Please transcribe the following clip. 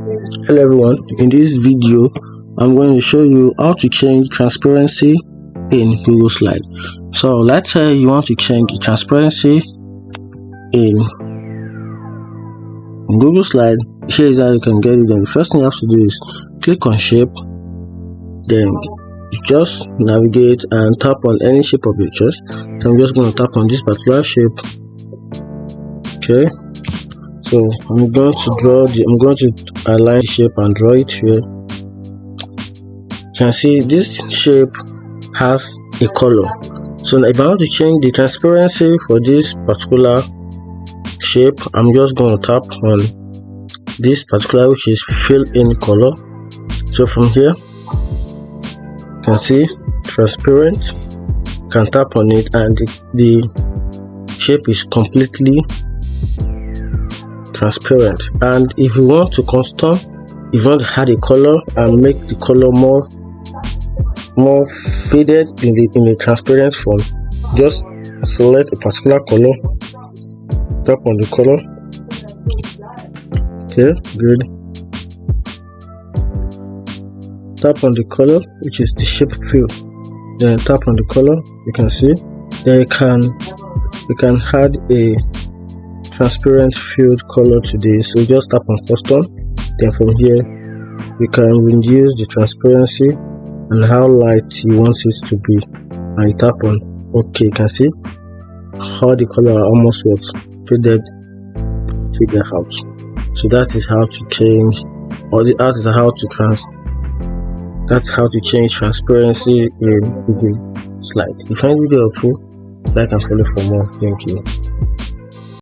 Hello everyone, in this video I'm going to show you how to change transparency in Google Slide. So let's say you want to change the transparency in Google Slide. Here is how you can get it. Then the first thing you have to do is click on shape, then you just navigate and tap on any shape of your choice. So I'm just going to tap on this particular shape. Okay, so I'm going to align the shape and draw it here. You can see this shape has a color. So if I want to change the transparency for this particular shape, I'm just going to tap on this particular, which is fill in color. So from here you can see transparent. You can tap on it and the shape is completely transparent. And if you want to custom, if you want to add a color and make the color more faded in the transparent form, just select a particular color, tap on the color. Okay, good. Tap on the color, which is the shape fill, then tap on the color. You can see then you can add a transparent filled color to this. So just tap on custom, then from here you can reduce the transparency and how light you want it to be, and you tap on OK. You can see how the color are almost faded out. So that is how to change, that's how to change transparency in Google Slide. If you find the video helpful, like and follow for more. Thank you.